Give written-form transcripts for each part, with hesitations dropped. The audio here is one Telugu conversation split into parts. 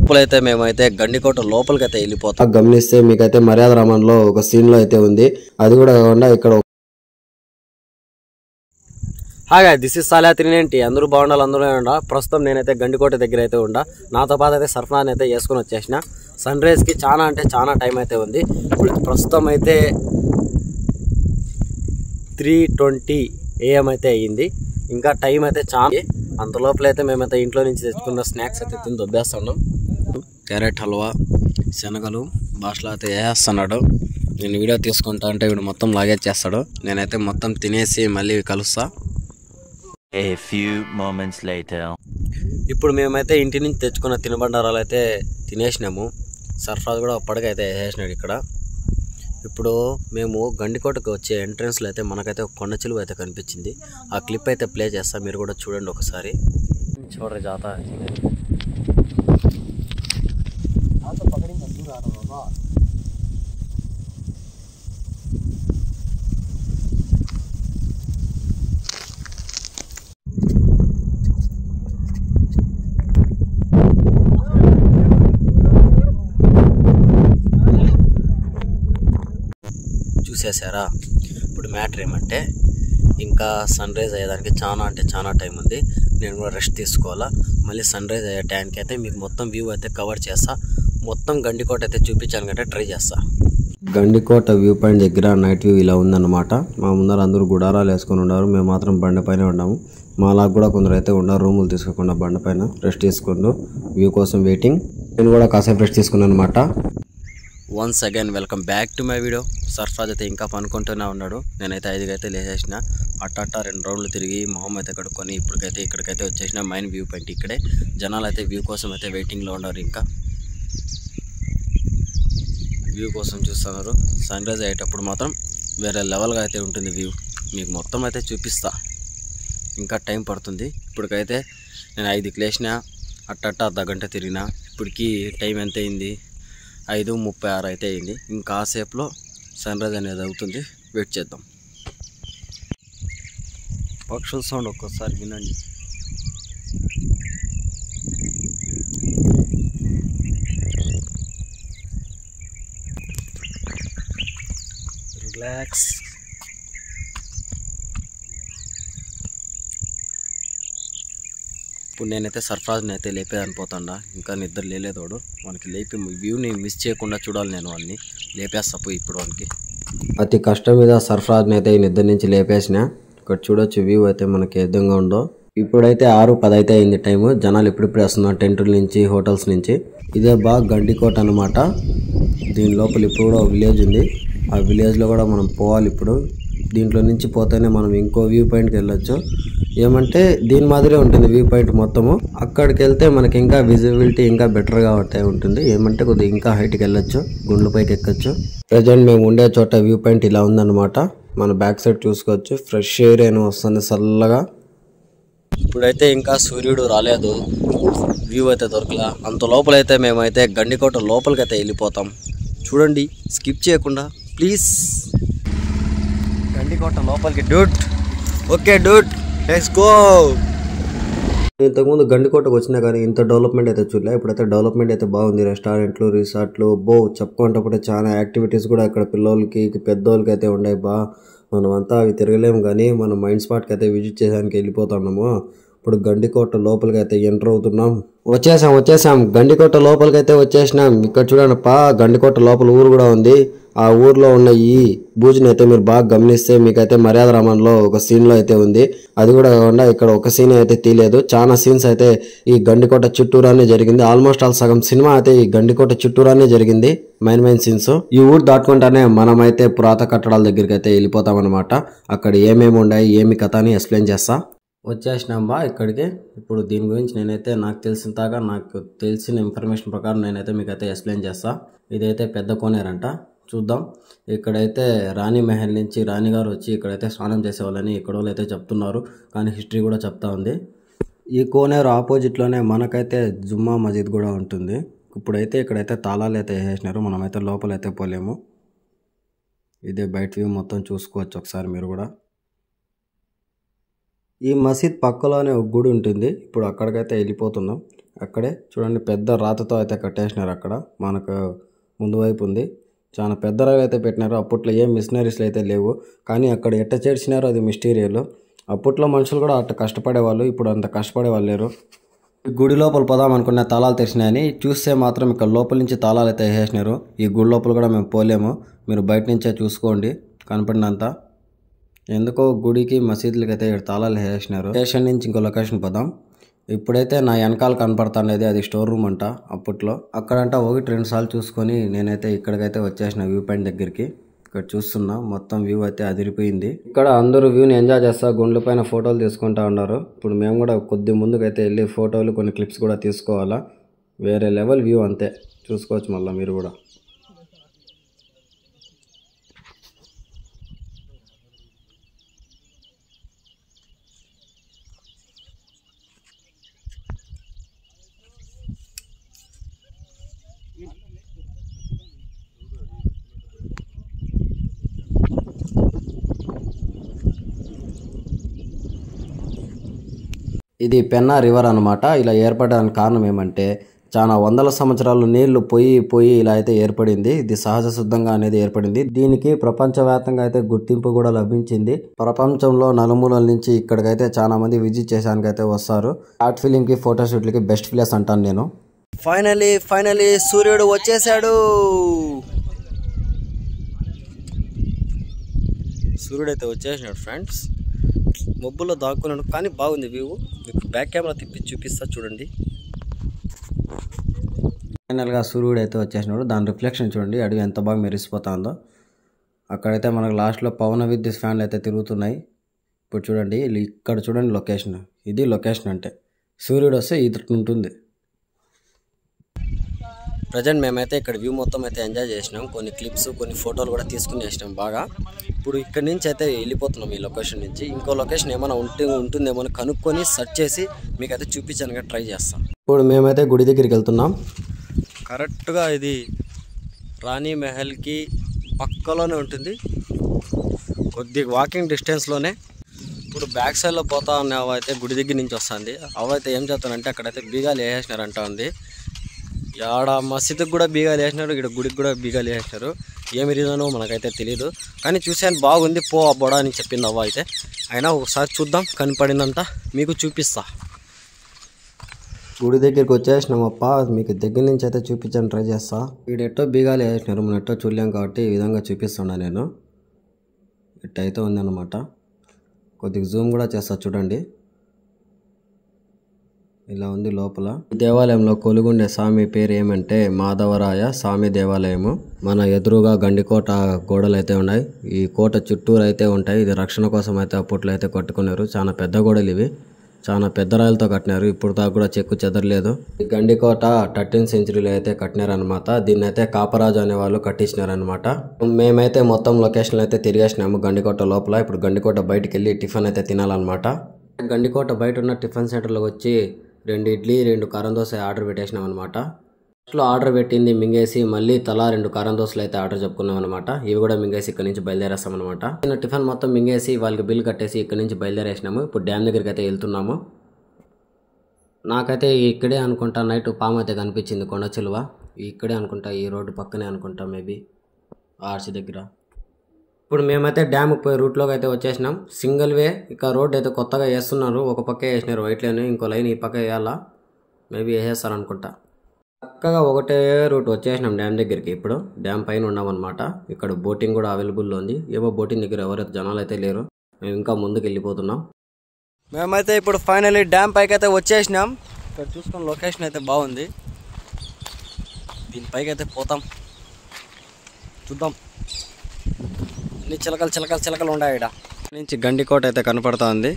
లోపలైతే మేమైతే గండికోట లోపలికైతే వెళ్ళిపోతాం. గమనిస్తే మీకైతే మర్యాద రామన్లో ఒక సీన్ లో అయితే ఉంది. అది కూడా కాకుండా ఇక్కడ హాగా దిస్ ఇస్ సాలియా 390. అందరూ బాగుండాలి, అందరూ ఉండ. ప్రస్తుతం నేనైతే గండికోట దగ్గర అయితే ఉండా. నాతో పాటు అయితే సర్ఫరాజ్ అయితే వేసుకొని వచ్చేసిన. సన్ రైజ్ కి చాలా అంటే చాలా టైం అయితే ఉంది. ఇప్పుడు ప్రస్తుతం అయితే 3:20 AM అయితే అయ్యింది. ఇంకా టైం అయితే చాలా. అంత లోపలైతే మేమైతే ఇంట్లో నుంచి తెచ్చుకున్న స్నాక్స్ అయితే తిని దొబ్బేస్తున్నాం. క్యారెట్ హల్వా, శనగలు భాషలో అయితే వేస్తున్నాడు. నేను వీడియో తీసుకుంటా అంటే వీడు మొత్తం లాగేచ్చేస్తాడు. నేనైతే మొత్తం తినేసి మళ్ళీ కలుస్తా. A few moments later. ఇప్పుడు మేమైతే ఇంటి నుంచి తెచ్చుకున్న తినుబండారాలు అయితే తినేసినాము. సర్ఫరాజ్ కూడా పడకైతే వేసేసినాడు ఇక్కడ. ఇప్పుడు మేము గండికోటకు వచ్చే ఎంట్రన్స్లో అయితే మనకైతే ఒక కొండ చిలువ అయితే కనిపించింది. ఆ క్లిప్ అయితే ప్లే చేస్తా, మీరు కూడా చూడండి ఒకసారి. చూడరే జాత చూసేసారా. ఇప్పుడు మ్యాటర్ ఏమంటే ఇంకా సన్ రైజ్ అయ్యేదానికి చాలా అంటే చాలా టైం ఉంది. నేను కూడా రెస్ట్ తీసుకోవాలా. మళ్ళీ సన్ రైజ్ అయ్యే టైంకి అయితే మీకు మొత్తం వ్యూ అయితే కవర్ చేస్తా. మొత్తం గండికోట అయితే చూపించాలంటే ట్రై చేస్తా. గండికోట వ్యూ పాయింట్ దగ్గర నైట్ వ్యూ ఇలా ఉందన్నమాట. మా ముందర అందరూ గుడారాలు వేసుకొని ఉన్నారు. మేము మాత్రం బండపైన ఉన్నాము. మాలాగా కూడా కొందరు అయితే ఉన్నారు రూములు తీసుకోకుండా బండపైన రెస్ట్ తీసుకుంటూ వ్యూ కోసం వెయిటింగ్. నేను కూడా కాసేపు రెస్ట్ తీసుకున్నాను అనమాట. Once again welcome back to my video. Sarfaraz అయితే ఇంకా పనుకుంటూనే ఉన్నాడు. నేనైతే 5కి అయితే లేచేసిన. అట్ట 2 రౌండ్లు తిరిగి మొహం అయితే కడుక్కొని ఇప్పటికైతే ఇక్కడికైతే వచ్చేసిన. మెయిన్ వ్యూ పాయింట్ ఇక్కడే. జనాలు అయితే వ్యూ కోసం అయితే వెయిటింగ్లో ఉన్నారు. ఇంకా వ్యూ కోసం చూస్తున్నారు. సన్ రైజ్ అయ్యేటప్పుడు మాత్రం వేరే లెవెల్గా అయితే ఉంటుంది వ్యూ. మీకు మొత్తం అయితే చూపిస్తా. ఇంకా టైం పడుతుంది. ఇప్పటికైతే నేను 5కి లేచిన. అట్ట అర్ధగంట తిరిగిన. ఇప్పటికి టైం ఎంత అయింది? 5:36 అయితే అయింది. ఇంకా కాసేపులో సన్ రైజ్ అనేది అవుతుంది. వెయిట్ చేద్దాం. పక్షుల సౌండ్ ఒక్కోసారి వినండి. రిలాక్స్. ఇప్పుడు నేనైతే సర్ఫరాజ్ని అయితే లేపేదని పోతాడా. ఇంకా నిద్ర లేలేదోడు. మనకి లేపి వ్యూని మిస్ చేయకుండా చూడాలి. నేను వాడిని లేపేస్తా పోయి ఇప్పుడు వానికి. అతి కష్టం మీద సర్ఫరాజ్ని అయితే ఈ నిద్ర నుంచి లేపేసిన. ఇక్కడ చూడొచ్చు వ్యూ అయితే మనకి ఏ విధంగా ఉందో. ఇప్పుడైతే 6:10 అయితే అయింది టైము. జనాలు ఇప్పుడిప్పుడు వస్తున్నారు టెంటుల నుంచి, హోటల్స్ నుంచి. ఇదే బాగా గండికోట అనమాట. దీని లోపల ఇప్పుడు కూడా విలేజ్ ఉంది. ఆ విలేజ్లో కూడా మనం పోవాలి. ఇప్పుడు దీంట్లో నుంచి పోతేనే మనం ఇంకో వ్యూ పాయింట్కి వెళ్ళొచ్చు. ఏమంటే దీని మాదిరే ఉంటుంది వ్యూ పాయింట్ మొత్తము. అక్కడికి వెళ్తే మనకి ఇంకా విజిబిలిటీ ఇంకా బెటర్గా ఉంటుంది. ఏమంటే కొద్దిగా ఇంకా హైట్కి వెళ్ళొచ్చు, గుండ్ల పైకి ఎక్కొచ్చు. ప్రజెంట్ మేము ఉండే చోట వ్యూ పాయింట్ ఇలా ఉందన్నమాట. మన బ్యాక్ సైడ్ చూసుకోవచ్చు. ఫ్రెష్ ఎయిర్ అని వస్తుంది చల్లగా. ఇప్పుడైతే ఇంకా సూర్యుడు రాలేదు. వ్యూ అయితే దొరకలా. అంత లోపలైతే మేమైతే గండికోట లోపలికైతే వెళ్ళిపోతాం. చూడండి స్కిప్ చేయకుండా ప్లీజ్. గండికోట లోపలికి dude. Okay dude, let's go. ఇంతకుముందు గండికోటకు వచ్చినా కానీ ఇంత డెవలప్మెంట్ అయితే చూడలే. ఇప్పుడైతే డెవలప్మెంట్ అయితే బాగుంది. రెస్టారెంట్లు, రిసార్ట్లు చెప్పుకుంటే చాలా యాక్టివిటీస్ కూడా ఇక్కడ పిల్లలకి పెద్దోళ్ళకి అయితే ఉన్నాయి. మనం అంతా అవి తిరగలేము కానీ మనం మైండ్ స్పాట్కి అయితే విజిట్ చేయడానికి వెళ్ళిపోతున్నాము. ఇప్పుడు గండికోట లోపలికి అయితే ఎంటర్ అవుతున్నాం. వచ్చేసాం గండికోట లోపలికి అయితే వచ్చేసినాం. ఇక్కడ చూడండి గండికోట లోపల ఊరు కూడా ఉంది. ఆ ఊర్లో ఉన్న ఈ బూజుని అయితే మీరు బాగా గమనిస్తే మీకైతే మర్యాద రామన్లో ఒక సీన్ లో అయితే ఉంది. అది కూడా కాకుండా ఇక్కడ ఒక సీన్ అయితే తీయలేదు. చాలా సీన్స్ అయితే ఈ గండికోట చుట్టూరానే జరిగింది. ఆల్మోస్ట్ ఆల్ సగం సినిమా అయితే ఈ గండికోట చుట్టూరానే జరిగింది. Main scenes. ఈ ఊరు దాటుకుంటానే మనమైతే పురాతన కట్టడాల దగ్గరికి అయితే వెళ్ళిపోతాం అనమాట. అక్కడ ఏమేమి ఉన్నాయి, ఏమి కథ అని ఎక్స్ప్లెయిన్ చేస్తా. వచ్చేసినాం ఇక్కడికి. ఇప్పుడు దీని గురించి నేనైతే నాకు తెలిసిన ఇన్ఫర్మేషన్ ప్రకారం నేనైతే మీకైతే ఎక్స్ప్లెయిన్ చేస్తా. ఇదైతే పెద్ద కోనేరంట. చూద్దాం. ఇక్కడైతే రాణి మహల్ నుంచి రాణిగారు వచ్చి ఇక్కడైతే స్నానం చేసేవాళ్ళని ఇక్కడ వాళ్ళు అయితే చెప్తున్నారు. కానీ హిస్టరీ కూడా చెప్తా ఉంది. ఈ కోనేరు ఆపోజిట్లోనే మనకైతే జుమ్మా మసీద్ కూడా ఉంటుంది. ఇప్పుడైతే ఇక్కడైతే తాళాలు అయితే వేసేసినారు. మనమైతే లోపలైతే పోలేము. ఇదే బయట వ్యూ మొత్తం చూసుకోవచ్చు ఒకసారి మీరు కూడా. ఈ మసీద్ పక్కలోనే ఒక గుడి ఉంటుంది. ఇప్పుడు అక్కడికైతే వెళ్ళిపోతున్నాం. అక్కడే చూడండి పెద్ద రాతతో అయితే కట్టేసినారు. అక్కడ మనకు ముందు వైపు ఉంది. చాలా పెద్ద రాయిలు అయితే పెట్టినారు. అప్పట్లో ఏం మిషనరీస్లు అయితే లేవు, కానీ అక్కడ ఎట్ట చేర్చినారో అది మిస్టీరియల్. అప్పట్లో మనుషులు కూడా అట్ట కష్టపడేవాళ్ళు, ఇప్పుడు అంత కష్టపడే వాళ్ళు లేరు. గుడి లోపల పోదాం అనుకున్న తాళాలు తెరిచినాయని చూస్తే మాత్రం ఇక్కడ లోపల నుంచి తాళాలు అయితే వేసేసినారు. ఈ గుడి లోపల కూడా మేము పోలేము, మీరు బయట నుంచే చూసుకోండి కనపడినంత. ఎందుకో గుడికి మసీదులకి అయితే తాళాలు వేసేసినారు. స్టేషన్ నుంచి ఇంకో లొకేషన్ పోదాం. ఇప్పుడైతే నా వెనకాల కనపడుతున్నది అది స్టోర్ రూమ్ అంట. అప్పట్లో అక్కడంట 1-2 సార్లు చూసుకొని నేనైతే ఇక్కడికైతే వచ్చేసిన వ్యూ పాయింట్ దగ్గరికి. ఇక్కడ చూస్తున్నా మొత్తం వ్యూ అయితే అదిరిపోయింది. ఇక్కడ అందరూ వ్యూని ఎంజాయ్ చేస్తా గుండ్ల పైన ఫోటోలు తీసుకుంటా ఉన్నారు. ఇప్పుడు మేము కూడా కొద్ది ముందుకైతే వెళ్ళి ఫోటోలు కొన్ని క్లిప్స్ కూడా తీసుకోవాలా. వేరే లెవెల్ వ్యూ అంతే, చూసుకోవచ్చు మళ్ళీ మీరు కూడా. ఇది పెన్నా రివర్ అనమాట. ఇలా ఏర్పడడానికి కారణం ఏమంటే చాలా వందల సంవత్సరాలు నీళ్లు పోయి ఇలా అయితే ఏర్పడింది. ఇది సహజ సిద్ధంగా అనేది ఏర్పడింది. దీనికి ప్రపంచవ్యాప్తంగా అయితే గుర్తింపు కూడా లభించింది. ప్రపంచంలో నలుమూలల నుంచి ఇక్కడికైతే చాలా మంది విజిట్ చేయడానికి అయితే వస్తారు. ఆర్ట్ ఫిలిం కి ఫోటోషూట్లకి బెస్ట్ ప్లేస్ అంటాను నేను. ఫైనలీ సూర్యుడు వచ్చేసాడు. సూర్యుడు అయితే వచ్చేసినాడు ఫ్రెండ్స్. మబ్బుల్లో దాక్కున్నాడు కానీ బాగుంది వ్యూ. మీకు బ్యాక్ కెమెరా తిప్పి చూపిస్తా చూడండి. ఫైనల్గా సూర్యుడు అయితే వచ్చేసినాడు. దాని రిఫ్లెక్షన్ చూడండి, అడవి ఎంత బాగా మెరిసిపోతుందో. అక్కడైతే మనకు లాస్ట్లో పవన విద్యుత్ ఫ్యాన్లు అయితే తిరుగుతున్నాయి. ఇప్పుడు చూడండి ఇక్కడ చూడండి లొకేషన్. ఇది లొకేషన్ అంటే సూర్యుడు వస్తే ఇది ఉంటుంది. ప్రజెంట్ మేమైతే ఇక్కడ వ్యూ మొత్తం అయితే ఎంజాయ్ చేసినాం. కొన్ని క్లిప్స్ కొన్ని ఫోటోలు కూడా తీసుకుని చేసినాం బాగా. ఇప్పుడు ఇక్కడ నుంచి అయితే వెళ్ళిపోతున్నాం ఈ లొకేషన్ నుంచి. ఇంకో లొకేషన్ ఏమైనా ఉంటుందేమో కనుక్కొని సెర్చ్ చేసి మీకైతే చూపించడానికి ట్రై చేస్తాం. ఇప్పుడు మేమైతే గుడి దగ్గరికి వెళ్తున్నాం. కరెక్ట్గా ఇది రాణి మహల్కి పక్కలోనే ఉంటుంది, కొద్దిగా వాకింగ్ డిస్టెన్స్లోనే. ఇప్పుడు బ్యాక్ సైడ్లో పోతా ఉన్న అయితే గుడి దగ్గర నుంచి వస్తుంది. అవైతే ఏం చేస్తానంటే అక్కడైతే బీగాలు వేసేసినారంట ఉంది. ఆడ మసీదుకి కూడా బీగాలు వేసినారు, ఇక్కడ గుడికి కూడా బీగాలు వేసినారు. ఏమి రీజనో మనకైతే తెలియదు, కానీ చూసాను బాగుంది పో అబ్బోడా అని చెప్పింది అవ్వ అయితే. అయినా ఒకసారి చూద్దాం, కనపడిందంట మీకు చూపిస్తా. గుడి దగ్గరికి వచ్చేసినామప్ప, మీకు దగ్గర నుంచి అయితే చూపించని ట్రై చేస్తా. వీడు ఎట్టో బీగాలు వేసినారు, మనం ఎట్టో చూడలేం కాబట్టి ఈ విధంగా చూపిస్తున్నా నేను. ఇట్టయితే ఉందన్నమాట. కొద్దిగా జూమ్ కూడా చేస్తా చూడండి. ఇలా ఉంది లోపల. దేవాలయంలో కొలుగుండే స్వామి పేరు ఏమంటే మాధవరాయ స్వామి దేవాలయము. మన ఎదురుగా గండికోట గోడలు అయితే ఉన్నాయి. ఈ కోట చుట్టూరు అయితే ఉంటాయి. ఇది రక్షణ కోసం అయితే అప్పట్లో అయితే కట్టుకున్నారు. చాలా పెద్ద గోడలు ఇవి, చాలా పెద్ద రాయలతో కట్టినారు. ఇప్పుడు దాకా కూడా చెక్కు చెదరలేదు. ఈ గండికోట 13th సెంచరీలో అయితే కట్టినారనమాట. దీన్ని అయితే కాపరాజు అనే వాళ్ళు కట్టించినారనమాట. మేమైతే మొత్తం లొకేషన్లు అయితే తిరిగేసినాము గండికోట లోపల. ఇప్పుడు గండికోట బయటికి వెళ్ళి టిఫిన్ అయితే తినాలన్నమాట. గండికోట బయట ఉన్న టిఫిన్ సెంటర్లో వచ్చి 2 ఇడ్లీ 2 కారం దోశ ఆర్డర్ పెట్టేసినాం అనమాట. ఫస్ట్లో ఆర్డర్ పెట్టింది మింగేసి మళ్ళీ తలా 2 కారం దోశలు అయితే ఆర్డర్ చెప్పుకున్నాం అనమాట. ఇవి కూడా మింగేసి ఇక్కడ నుంచి బయలుదేరేస్తాం అనమాట. టిఫిన్ మొత్తం మింగేసి వాళ్ళకి బిల్ కట్టేసి ఇక్కడ నుంచి బయలుదేరేసినాము. ఇప్పుడు డ్యామ్ దగ్గరికి అయితే వెళ్తున్నాము. నాకైతే ఇక్కడే అనుకుంటా నైట్ పాము అయితే కనిపించింది, కొండ చిలువ. ఇక్కడే అనుకుంటా, ఈ రోడ్డు పక్కనే అనుకుంటా, మేబీ ఆర్చి దగ్గర. ఇప్పుడు మేమైతే డ్యామ్కి పోయే రూట్లోకి అయితే వచ్చేసినాం. Single way. ఇక రోడ్ అయితే కొత్తగా వేస్తున్నారు. ఒక పక్కే వేసినారు వైట్ లైన్, ఇంకో లైన్ ఈ పక్క వేయాలా, మేబీ వేసేస్తారు అనుకుంటా. చక్కగా ఒకటే రూట్ వచ్చేసినాం డ్యామ్ దగ్గరికి. ఇప్పుడు డ్యామ్ పైన ఉన్నామన్నమాట. ఇక్కడ బోటింగ్ కూడా అవైలబుల్లో ఉంది. ఏవో బోటింగ్ దగ్గర ఎవరైతే జనాలు అయితే లేరు. మేము ఇంకా ముందుకు వెళ్ళిపోతున్నాం. మేమైతే ఇప్పుడు ఫైనల్లీ డ్యామ్ పైకి అయితే వచ్చేసినాం. ఇక్కడ చూసుకున్న లొకేషన్ అయితే బాగుంది. దీనిపైకి అయితే పోతాం, చూద్దాం. అన్ని చిలకలు ఉన్నాయి. ఇక్కడ నుంచి గండికోట అయితే కనపడతా ఉంది.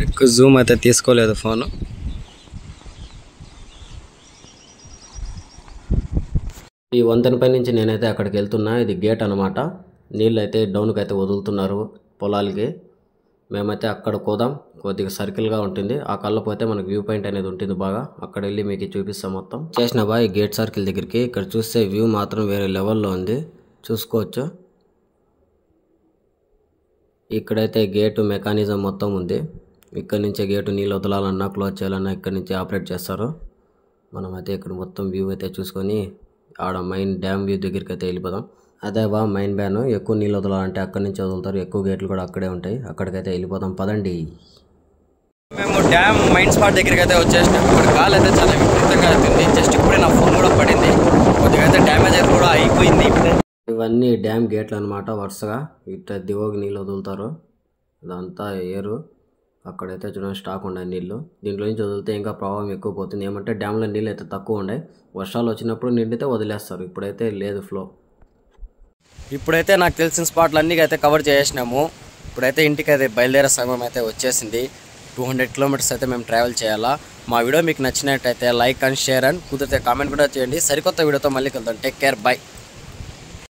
ఎక్కువ జూమ్ అయితే తీసుకోలేదు ఫోను. ఈ వంతెనపై నుంచి నేనైతే అక్కడికి వెళ్తున్నా. ఇది గేట్ అనమాట. నీళ్ళు అయితే డౌన్కి అయితే వదులుతున్నారు పొలాలకి. మేమైతే అక్కడ పోదాం. కొద్దిగా సర్కిల్గా ఉంటుంది. ఆ కళ్ళ పోతే మనకు వ్యూ పాయింట్ అనేది ఉంటుంది బాగా. అక్కడ వెళ్ళి మీకు చూపిస్తాం మొత్తం. చేసిన ఈ గేట్ సర్కిల్ దగ్గరికి. ఇక్కడ చూస్తే వ్యూ మాత్రం వేరే లెవెల్లో ఉంది, చూసుకోవచ్చు. ఇక్కడైతే గేటు మెకానిజం మొత్తం ఉంది. ఇక్కడ నుంచే గేటు నీళ్ళు వదలాలన్నా క్లోజ్ చేయాలన్నా ఇక్కడ నుంచి ఆపరేట్ చేస్తారు. మనమైతే ఇక్కడ మొత్తం వ్యూ అయితే చూసుకొని ఆడ మైన్ డ్యామ్ వ్యూ దగ్గరికి అయితే వెళ్ళిపోదాం. అదే మైన్ బ్యాన్ ఎక్కువ నీళ్ళు వదలాలంటే అక్కడి నుంచి వదులుతారు. ఎక్కువ గేట్లు కూడా అక్కడే ఉంటాయి. అక్కడికైతే వెళ్ళిపోదాం పదండి. మేము డ్యామ్ మైన్ స్పాట్ దగ్గరికి అయితే వచ్చేసినాం. ఇప్పుడు గాలి అయితే చాలా విపరీతంగా అవుతుంది. జస్ట్ ఇప్పుడే నా ఫోన్ కూడా పడింది, కొద్దిగా అయితే డ్యామేజ్ అయితే కూడా అయిపోయింది. ఇవన్నీ డ్యామ్ గేట్లు అనమాట. వరుసగా ఇట్లా దివోగి నీళ్ళు వదులుతారు. ఇదంతా ఏరు. అక్కడైతే చూడండి స్టాక్ ఉన్నాయి నీళ్ళు. దీంట్లో నుంచి వదిలితే ఇంకా ప్రభావం ఎక్కువ పోతుంది. ఏమంటే డ్యామ్లో నీళ్ళు అయితే తక్కువ ఉన్నాయి. వర్షాలు వచ్చినప్పుడు నిండితే వదిలేస్తారు. ఇప్పుడైతే లేదు ఫ్లో. ఇప్పుడైతే నాకు తెలిసిన స్పాట్లు అన్నీ అయితే కవర్ చేసినాము. ఇప్పుడైతే ఇంటికి అయితే బయలుదేరే సమయం అయితే వచ్చేసింది. 200 కిలోమీటర్స్ అయితే మేము ట్రావెల్ చేయాలా. మా వీడియో మీకు నచ్చినట్టయితే లైక్ అండ్ షేర్ అండ్ కుదిరితే కామెంట్ కూడా చేయండి. సరికొత్త వీడియోతో మళ్ళీ కలుద్దాం. Take care, by.